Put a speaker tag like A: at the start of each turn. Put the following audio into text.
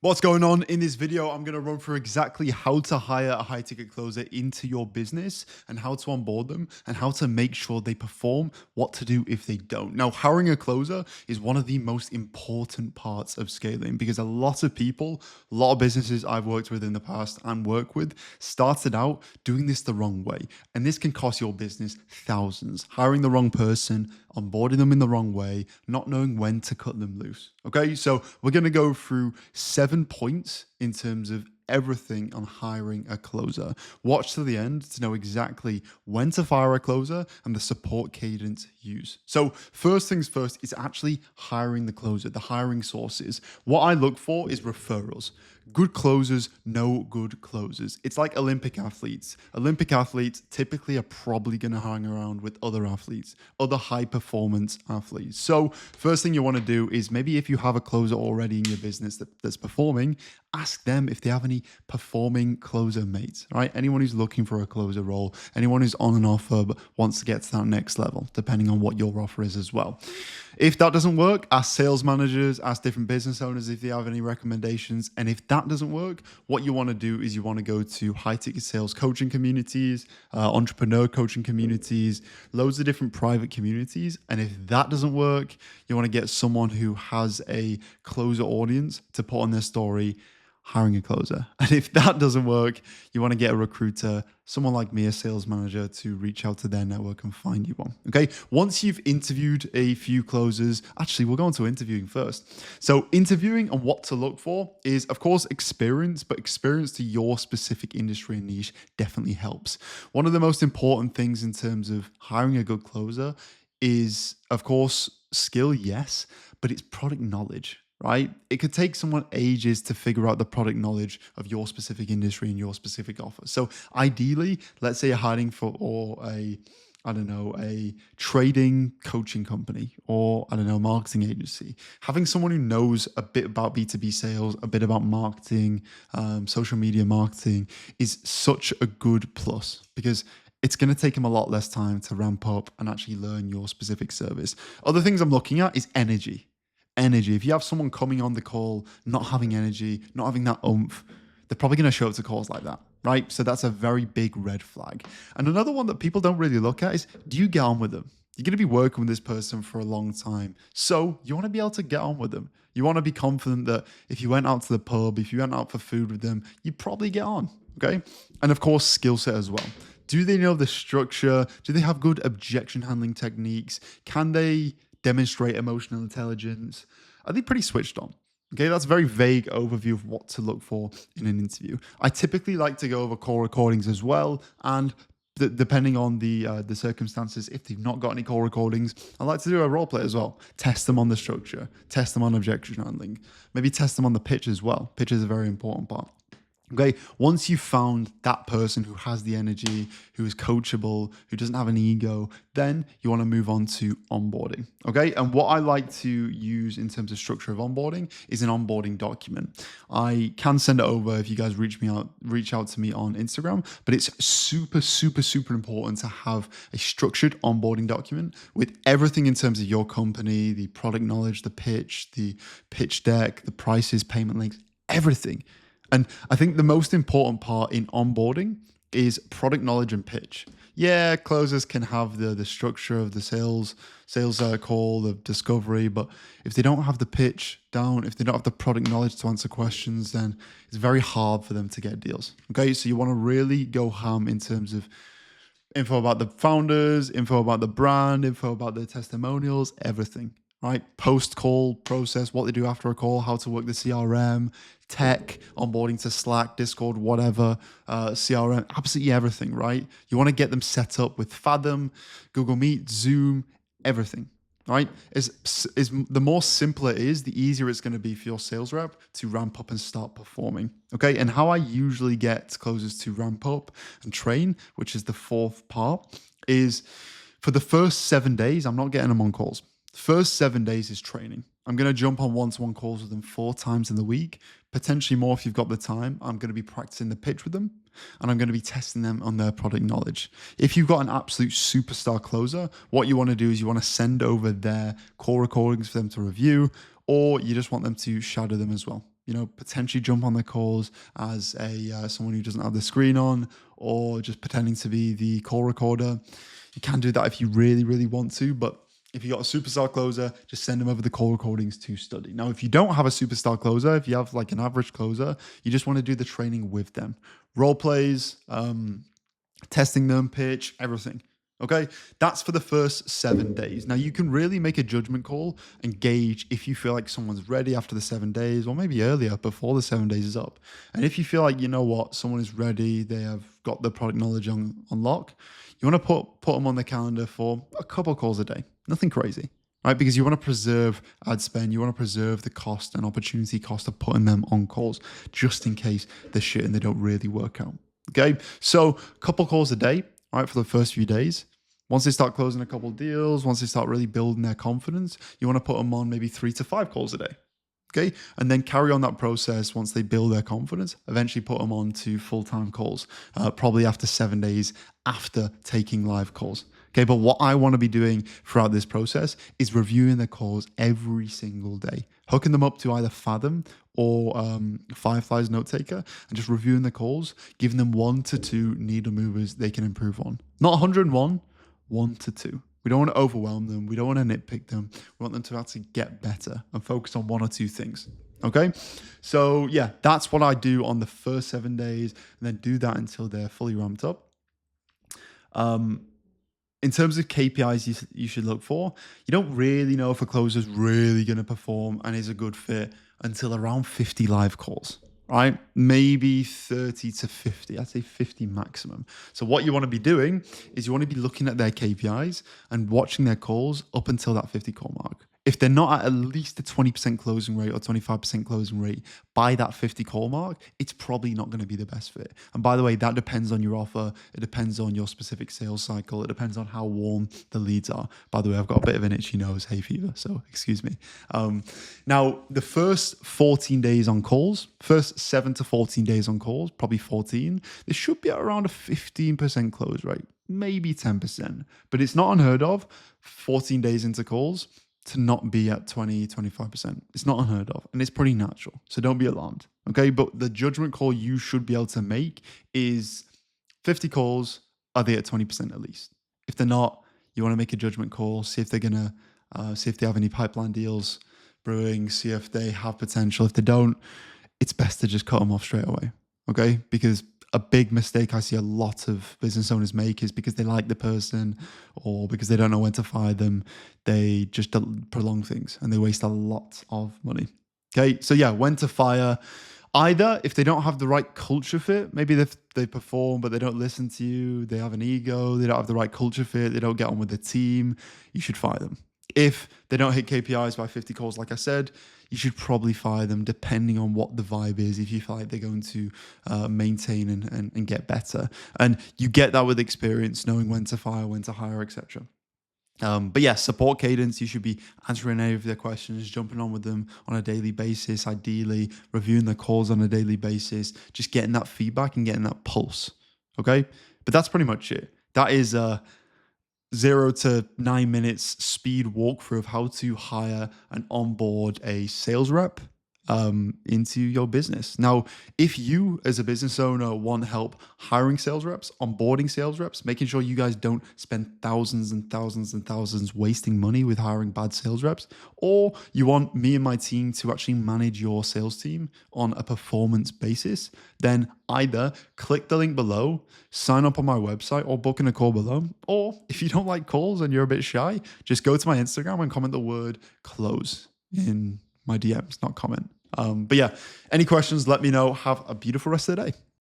A: What's going on? In this video, I'm going to run through exactly how to hire a high ticket closer into your business and how to onboard them and how to make sure they perform, what to do if they don't. Now, hiring a closer is one of the most important parts of scaling because a lot of people, a lot of businesses I've worked with in the past and work with started out doing this the wrong way. And this can cost your business thousands. Hiring the wrong person, onboarding them in the wrong way, not knowing when to cut them loose. Okay, so we're going to go through 7 points in terms of everything on hiring a closer. Watch to the end to know exactly when to fire a closer and the support cadence use. So first things first is actually hiring the closer, the hiring sources. What I look for is referrals. Good closers know good closers. It's like Olympic athletes. Olympic athletes typically are probably going to hang around with other athletes, other high performance athletes. So first thing you want to do is maybe if you have a closer already in your business that's performing, ask them if they have any performing closer mates, right? Anyone who's looking for a closer role, anyone who's on an offer but wants to get to that next level, depending on what your offer is as well. If that doesn't work, ask sales managers, ask different business owners if they have any recommendations. And if that doesn't work, what you want to do is you want to go to high ticket sales coaching communities, entrepreneur coaching communities, loads of different private communities. And if that doesn't work, you want to get someone who has a closer audience to put on their story, hiring a closer. And if that doesn't work, you want to get a recruiter, someone like me, a sales manager, to reach out to their network and find you one. Okay. Once you've interviewed a few closers, actually, we'll go on to interviewing first. So interviewing and what to look for is, of course, experience, but experience to your specific industry and niche definitely helps. One of the most important things in terms of hiring a good closer is, of course, skill, yes, but it's product knowledge, right? It could take someone ages to figure out the product knowledge of your specific industry and your specific offer. So ideally, let's say you're hiring for a trading coaching company or marketing agency. Having someone who knows a bit about B2B sales, a bit about marketing, social media marketing is such a good plus because it's going to take them a lot less time to ramp up and actually learn your specific service. Other things I'm looking at is energy. If you have someone coming on the call, not having energy, not having that oomph, they're probably going to show up to calls like that, right? So that's a very big red flag. And another one that people don't really look at is, do you get on with them? You're going to be working with this person for a long time. So you want to be able to get on with them. You want to be confident that if you went out to the pub, if you went out for food with them, you'd probably get on, okay? And of course, skill set as well. Do they know the structure? Do they have good objection handling techniques? Can they demonstrate emotional intelligence? Are they pretty switched on? Okay, that's a very vague overview of what to look for in an interview. I typically like to go over call recordings as well, and depending on the circumstances, if they've not got any call recordings, I like to do a role play as well. Test them on the structure, test them on objection handling, maybe test them on the pitch as well. Pitch is a very important part. Okay, once you've found that person who has the energy, who is coachable, who doesn't have an ego, then you want to move on to onboarding. Okay, and what I like to use in terms of structure of onboarding is an onboarding document. I can send it over if you guys reach out to me on Instagram, but it's super important to have a structured onboarding document with everything in terms of your company, the product knowledge, the pitch deck, the prices, payment links, everything. And I think the most important part in onboarding is product knowledge and pitch. Yeah, closers can have the structure of the sales call, the discovery, but if they don't have the pitch down, if they don't have the product knowledge to answer questions, then it's very hard for them to get deals. Okay, so you want to really go ham in terms of info about the founders, info about the brand, info about their testimonials, everything, right? Post-call process, what they do after a call, how to work the CRM, tech, onboarding to Slack, Discord, whatever, CRM, absolutely everything, right? You want to get them set up with Fathom, Google Meet, Zoom, everything, right? The more simpler it is, the easier it's going to be for your sales rep to ramp up and start performing, okay? And how I usually get closers to ramp up and train, which is the fourth part, is for the first 7 days, I'm not getting them on calls. First 7 days is training. I'm going to jump on one-to-one calls with them 4 times in the week, potentially more if you've got the time. I'm going to be practicing the pitch with them, and I'm going to be testing them on their product knowledge. If you've got an absolute superstar closer, what you want to do is you want to send over their call recordings for them to review, or you just want them to shadow them as well. potentially jump on their calls as someone who doesn't have the screen on, or just pretending to be the call recorder. You can do that if you really, really want to, but if you got a superstar closer, just send them over the call recordings to study. Now, if you don't have a superstar closer, if you have like an average closer, you just want to do the training with them. Role plays, testing them, pitch, everything. Okay, that's for the first 7 days. Now, you can really make a judgment call and gauge if you feel like someone's ready after the 7 days, or maybe earlier, before the 7 days is up. And if you feel like, someone is ready, they have got the product knowledge on lock, you want to put them on the calendar for a couple calls a day. Nothing crazy, right? Because you want to preserve ad spend. You want to preserve the cost and opportunity cost of putting them on calls, just in case they're shit and they don't really work out. Okay, so a couple calls a day, all right, for the first few days. Once they start closing a couple of deals, once they start really building their confidence, you want to put them on maybe 3 to 5 calls a day. Okay, and then carry on that process. Once they build their confidence, eventually put them on to full-time calls, probably after 7 days after taking live calls. Okay, but what I want to be doing throughout this process is reviewing their calls every single day, hooking them up to either Fathom or Firefly's Note Taker, and just reviewing the calls, giving them 1 to 2 needle movers they can improve on. Not 101, 1 to 2. We don't want to overwhelm them. We don't want to nitpick them. We want them to actually get better and focus on 1 or 2 things. Okay, so yeah, that's what I do on the first 7 days, and then do that until they're fully ramped up. In terms of KPIs you should look for, you don't really know if a closer is really going to perform and is a good fit until around 50 live calls, right? Maybe 30 to 50. I'd say 50 maximum. So what you want to be doing is you want to be looking at their KPIs and watching their calls up until that 50 call mark. If they're not at least a 20% closing rate or 25% closing rate by that 50 call mark, it's probably not going to be the best fit. And by the way, that depends on your offer. It depends on your specific sales cycle. It depends on how warm the leads are. By the way, I've got a bit of an itchy nose, hay fever, so excuse me. Now, the first 14 days on calls, first 7 to 14 days on calls, probably 14, this should be at around a 15% close rate, maybe 10%. But it's not unheard of, 14 days into calls, to not be at 20, 25%. It's not unheard of, and it's pretty natural. So don't be alarmed, okay? But the judgment call you should be able to make is 50 calls, are they at 20% at least? If they're not, you want to make a judgment call, see if they're going to, see if they have any pipeline deals brewing, see if they have potential. If they don't, it's best to just cut them off straight away, okay? Because a big mistake I see a lot of business owners make is because they like the person or because they don't know when to fire them, they just prolong things and they waste a lot of money. Okay, so yeah, when to fire. Either if they don't have the right culture fit, maybe they perform but they don't listen to you, they have an ego, they don't have the right culture fit, they don't get on with the team, you should fire them. If they don't hit KPIs by 50 calls, like I said, you should probably fire them depending on what the vibe is, if you feel like they're going to maintain and get better. And you get that with experience, knowing when to fire, when to hire, etc. But yeah, support cadence, you should be answering any of their questions, jumping on with them on a daily basis, ideally reviewing their calls on a daily basis, just getting that feedback and getting that pulse, okay? But that's pretty much it. That is 0 to 9 minutes speed walkthrough of how to hire and onboard a sales rep into your business. Now, if you as a business owner want help hiring sales reps, onboarding sales reps, making sure you guys don't spend thousands and thousands and thousands wasting money with hiring bad sales reps, or you want me and my team to actually manage your sales team on a performance basis, then either click the link below, sign up on my website, or book in a call below. Or if you don't like calls and you're a bit shy, just go to my Instagram and comment the word close in my DMs, not comment. But yeah, any questions, let me know. Have a beautiful rest of the day.